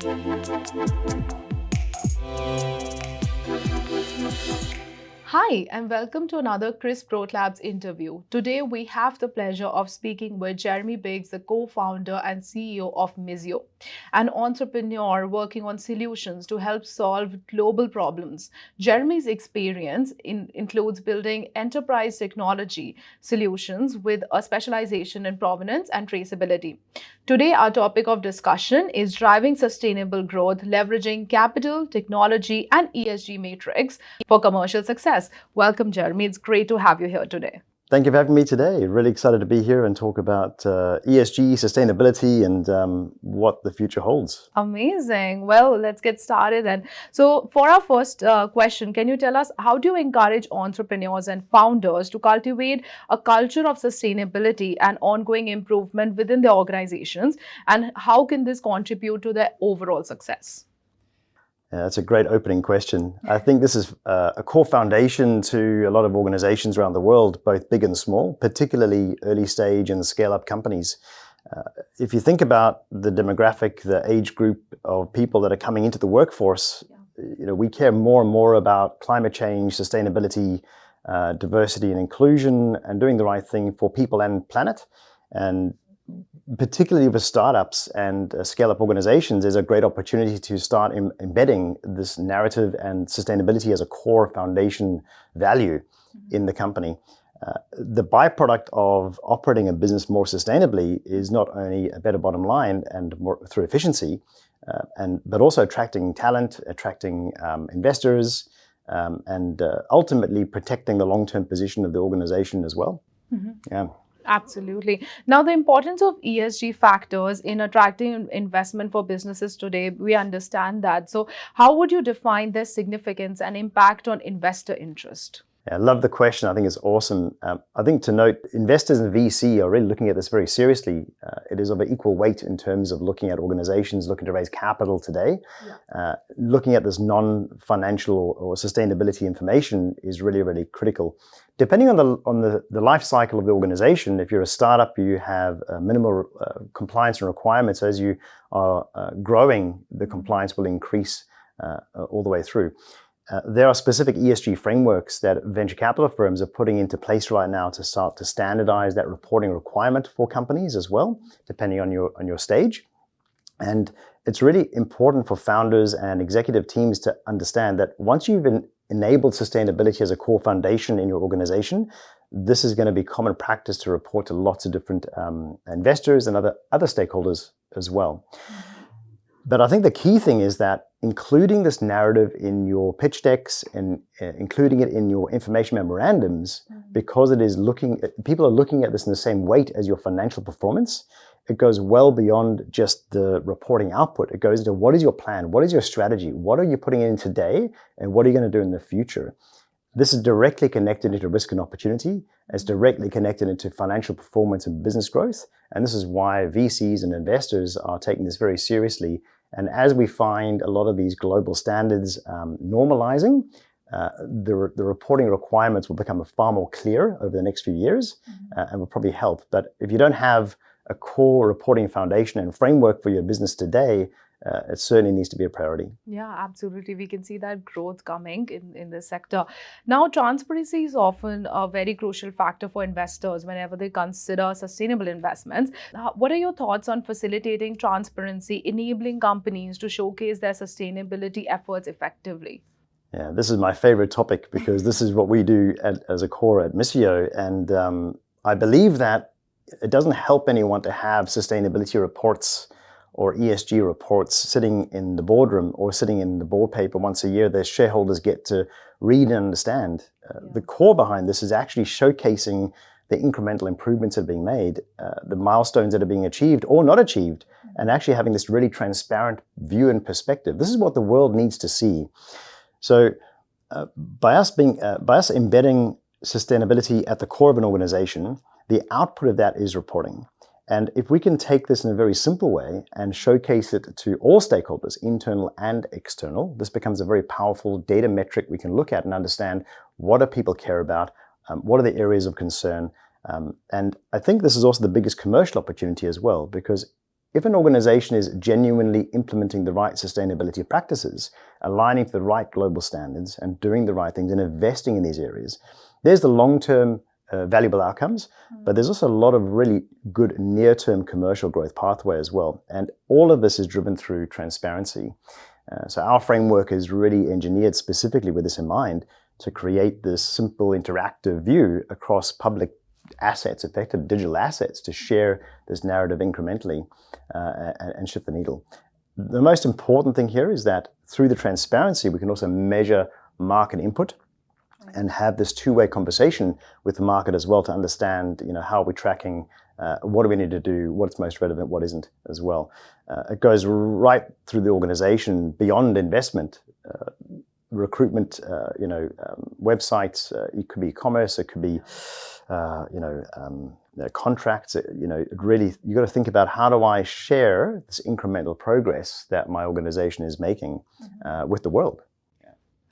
Hi, and welcome to another Chris ProTlabs interview. Today, we have the pleasure of speaking with Jeremy Biggs, the co founder and CEO of Mizio, an entrepreneur working on solutions to help solve global problems. Jeremy's experience includes building enterprise technology solutions with a specialization in provenance and traceability. Today, our topic of discussion is driving sustainable growth, leveraging capital, technology, and ESG matrix for commercial success. Welcome, Jeremy. It's great to have you here today. Thank you for having me today. Really excited to be here and talk about ESG, sustainability, and what the future holds. Amazing. Well, let's get started then. So, for our first question, can you tell us how do you encourage entrepreneurs and founders to cultivate a culture of sustainability and ongoing improvement within their organizations? And how can this contribute to their overall success? Yeah, that's a great opening question. I think this is a core foundation to a lot of organizations around the world, both big and small, particularly early stage and scale up companies. If you think about the demographic, the age group of people that are coming into the workforce, we care more and more about climate change, sustainability, diversity and inclusion, and doing the right thing for people and planet. And particularly with startups and scale-up organizations, there's a great opportunity to start embedding this narrative and sustainability as a core foundation value in the company. The byproduct of operating a business more sustainably is not only a better bottom line and more through efficiency, but also attracting talent, attracting investors, and ultimately protecting the long-term position of the organization as well. Mm-hmm. Yeah. Absolutely. Now, the importance of ESG factors in attracting investment for businesses today, we understand that. So, how would you define their significance and impact on investor interest? I love the question. I think it's awesome. I think to note, investors and VC are really looking at this very seriously. It is of equal weight in terms of looking at organizations looking to raise capital today. Looking at this non-financial or sustainability information is really, really critical. Depending on the life cycle of the organization, if you're a startup, you have minimal compliance and requirements. As you are growing, the compliance will increase all the way through. There are specific ESG frameworks that venture capital firms are putting into place right now to start to standardize that reporting requirement for companies as well, depending on your stage. And it's really important for founders and executive teams to understand that once you've enabled sustainability as a core foundation in your organization, this is going to be common practice to report to lots of different investors and other stakeholders as well. But I think the key thing is that including this narrative in your pitch decks and including it in your information memorandums, because people are looking at this in the same weight as your financial performance, it goes well beyond just the reporting output. It goes into what is your plan? What is your strategy? What are you putting in today? And what are you going to do in the future? This is directly connected into risk and opportunity. It's directly connected into financial performance and business growth. And this is why VCs and investors are taking this very seriously. And as we find a lot of these global standards normalizing, the reporting requirements will become far more clear over the next few years and will probably help. But if you don't have a core reporting foundation and framework for your business today, it certainly needs to be a priority. Yeah, absolutely. We can see that growth coming in this sector. Now, transparency is often a very crucial factor for investors whenever they consider sustainable investments. What are your thoughts on facilitating transparency, enabling companies to showcase their sustainability efforts effectively? Yeah, this is my favorite topic because this is what we do as a core at Mizio. And I believe that it doesn't help anyone to have sustainability reports or ESG reports sitting in the boardroom or sitting in the board paper once a year that shareholders get to read and understand. The core behind this is actually showcasing the incremental improvements that are being made, the milestones that are being achieved or not achieved, and actually having this really transparent view and perspective. This is what the world needs to see. So by us embedding sustainability at the core of an organization, the output of that is reporting. And if we can take this in a very simple way and showcase it to all stakeholders, internal and external, this becomes a very powerful data metric we can look at and understand what do people care about, what are the areas of concern. And I think this is also the biggest commercial opportunity as well, because if an organization is genuinely implementing the right sustainability practices, aligning to the right global standards and doing the right things and investing in these areas, there's the long-term valuable outcomes, but there's also a lot of really good near-term commercial growth pathway as well. And all of this is driven through transparency. So our framework is really engineered specifically with this in mind to create this simple interactive view across public assets, effective digital assets, to share this narrative incrementally and shift the needle. The most important thing here is that through the transparency, we can also measure market input and have this two-way conversation with the market as well to understand, how are we tracking, what do we need to do, what's most relevant, what isn't as well. It goes right through the organization beyond investment, recruitment, websites. It could be e-commerce, it could be, contracts. It really, you got to think about, how do I share this incremental progress that my organization is making with the world.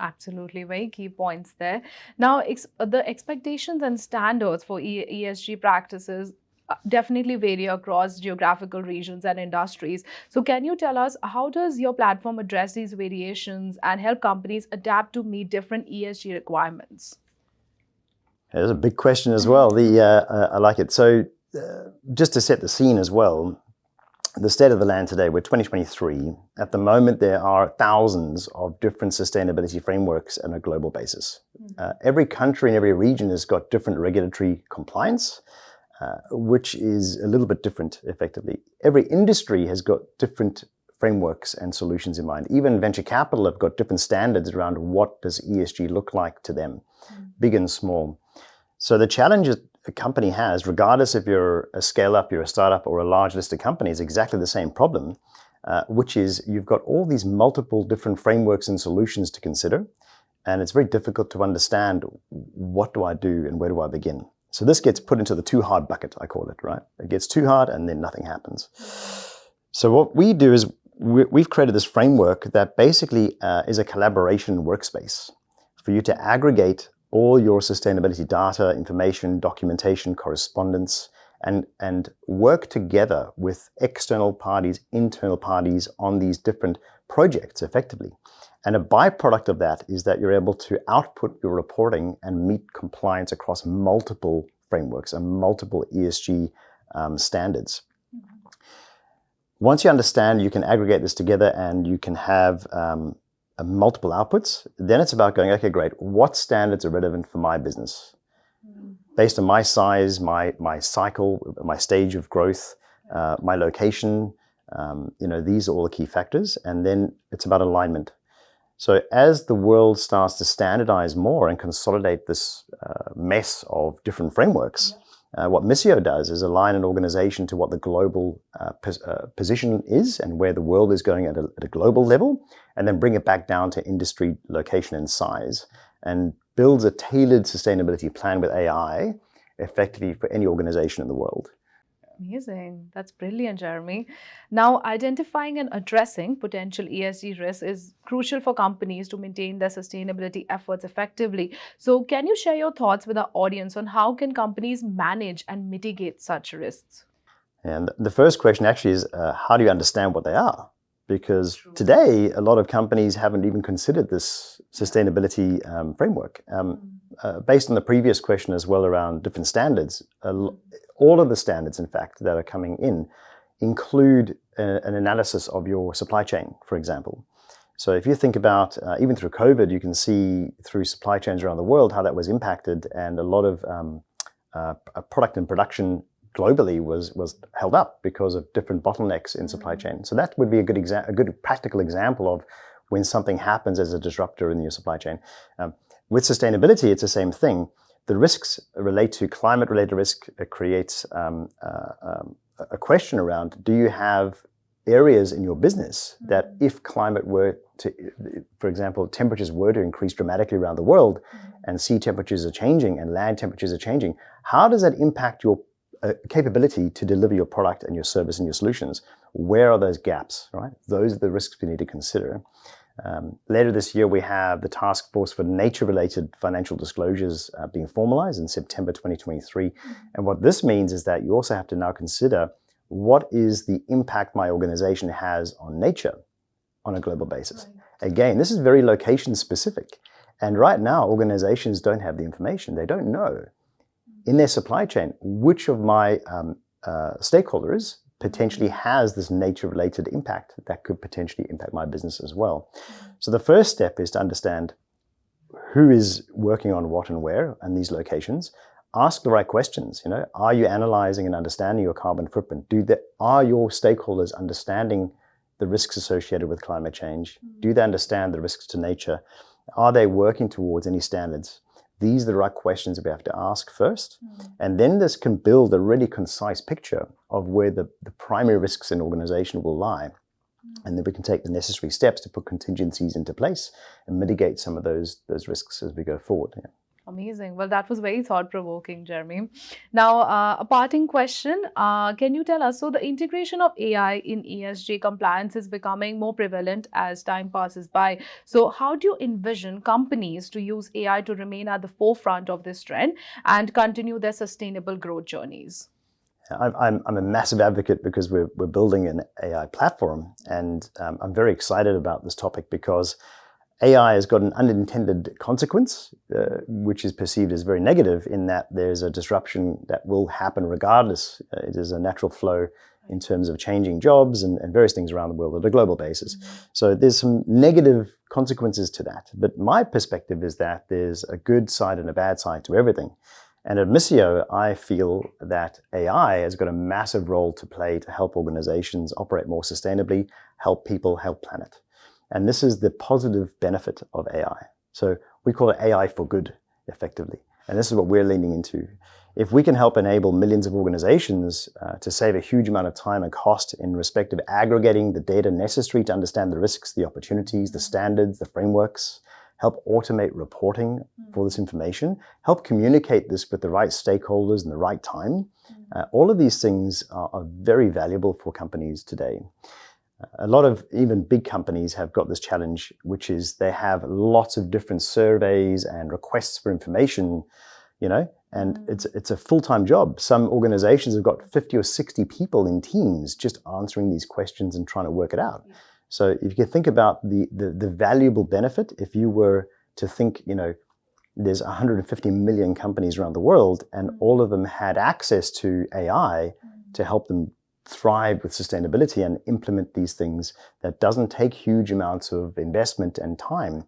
Absolutely, very key points there. Now, the expectations and standards for ESG practices definitely vary across geographical regions and industries. So can you tell us, how does your platform address these variations and help companies adapt to meet different ESG requirements? That's a big question as well. I like it. So just to set the scene as well, the state of the land today, we're 2023. At the moment, there are thousands of different sustainability frameworks on a global basis. Every country and every region has got different regulatory compliance, which is a little bit different effectively. Every industry has got different frameworks and solutions in mind. Even venture capital have got different standards around what does ESG look like to them, big and small. So the challenge a company has, regardless if you're a scale-up, you're a startup, or a large listed company, is exactly the same problem, which is you've got all these multiple different frameworks and solutions to consider, and it's very difficult to understand, what do I do and where do I begin? So this gets put into the too hard bucket, I call it, right? It gets too hard and then nothing happens. So what we do is we've created this framework that basically is a collaboration workspace for you to aggregate all your sustainability data, information, documentation, correspondence, and work together with external parties, internal parties on these different projects effectively. And a byproduct of that is that you're able to output your reporting and meet compliance across multiple frameworks and multiple ESG standards. Once you understand, you can aggregate this together and you can have multiple outputs. Then it's about going, okay, great, what standards are relevant for my business? Based on my size, my cycle, my stage of growth, my location, these are all the key factors. And then it's about alignment. So as the world starts to standardize more and consolidate this mess of different frameworks, what Missio does is align an organization to what the global position is and where the world is going at a global level, and then bring it back down to industry, location, and size, and builds a tailored sustainability plan with AI effectively for any organization in the world. Amazing. That's brilliant, Jeremy. Now, identifying and addressing potential ESG risks is crucial for companies to maintain their sustainability efforts effectively. So can you share your thoughts with our audience on how can companies manage and mitigate such risks? And the first question actually is, how do you understand what they are? Because today, a lot of companies haven't even considered this sustainability framework. Based on the previous question as well around different standards, all of the standards, in fact, that are coming in include an analysis of your supply chain, for example. So if you think about, even through COVID, you can see through supply chains around the world how that was impacted, and a lot of product and production globally was held up because of different bottlenecks in supply chain. So that would be a good practical example of when something happens as a disruptor in your supply chain. With sustainability, it's the same thing. The risks relate to climate-related risk. It creates a question around, do you have areas in your business that if climate were to, for example, temperatures were to increase dramatically around the world and sea temperatures are changing and land temperatures are changing, how does that impact your capability to deliver your product and your service and your solutions? Where are those gaps, right? Those are the risks we need to consider. Later this year, we have the Task Force for Nature-Related Financial Disclosures being formalized in September 2023. And what this means is that you also have to now consider what is the impact my organization has on nature on a global basis? Right. Again, this is very location specific. And right now, organizations don't have the information. They don't know in their supply chain which of my stakeholders potentially has this nature-related impact that could potentially impact my business as well. So the first step is to understand who is working on what and where and these locations. Ask the right questions. Are you analyzing and understanding your carbon footprint? Are your stakeholders understanding the risks associated with climate change? Do they understand the risks to nature? Are they working towards any standards? These are the right questions that we have to ask first. And then this can build a really concise picture of where the primary risks in an organization will lie. And then we can take the necessary steps to put contingencies into place and mitigate some of those risks as we go forward. Yeah. Amazing. Well, that was very thought-provoking, Jeremy. Now, a parting question. Can you tell us, so the integration of AI in ESG compliance is becoming more prevalent as time passes by. So how do you envision companies to use AI to remain at the forefront of this trend and continue their sustainable growth journeys? I'm a massive advocate because we're building an AI platform, and I'm very excited about this topic because AI has got an unintended consequence, which is perceived as very negative in that there's a disruption that will happen regardless. It is a natural flow in terms of changing jobs and various things around the world at a global basis. So there's some negative consequences to that. But my perspective is that there's a good side and a bad side to everything. And at Missio, I feel that AI has got a massive role to play to help organizations operate more sustainably, help people, help planet. And this is the positive benefit of AI. So we call it AI for good, effectively. And this is what we're leaning into. If we can help enable millions of organizations to save a huge amount of time and cost in respect of aggregating the data necessary to understand the risks, the opportunities, the standards, the frameworks, help automate reporting for this information, help communicate this with the right stakeholders in the right time, all of these things are very valuable for companies today. A lot of even big companies have got this challenge, which is they have lots of different surveys and requests for information, and it's a full-time job. Some organizations have got 50 or 60 people in teams just answering these questions and trying to work it out. So if you can think about the valuable benefit, if you were to think, there's 150 million companies around the world and all of them had access to AI to help them thrive with sustainability and implement these things that doesn't take huge amounts of investment and time.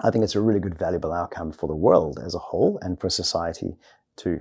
I think it's a really good, valuable outcome for the world as a whole and for society too.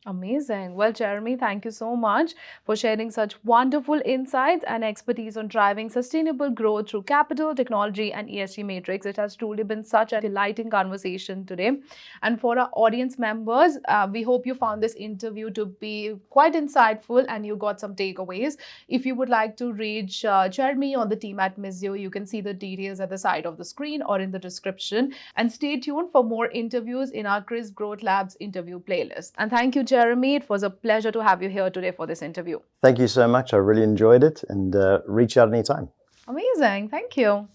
Amazing. Well, Jeremy, thank you so much for sharing such wonderful insights and expertise on driving sustainable growth through capital, technology, and ESG matrix. It has truly been such a delighting conversation today. And for our audience members, we hope you found this interview to be quite insightful and you got some takeaways. If you would like to reach Jeremy or the team at Missio, you can see the details at the side of the screen or in the description. And stay tuned for more interviews in our Crisp Growth Labs interview playlist. And thank you, Jeremy. It was a pleasure to have you here today for this interview. Thank you so much. I really enjoyed it, and reach out anytime. Amazing. Thank you.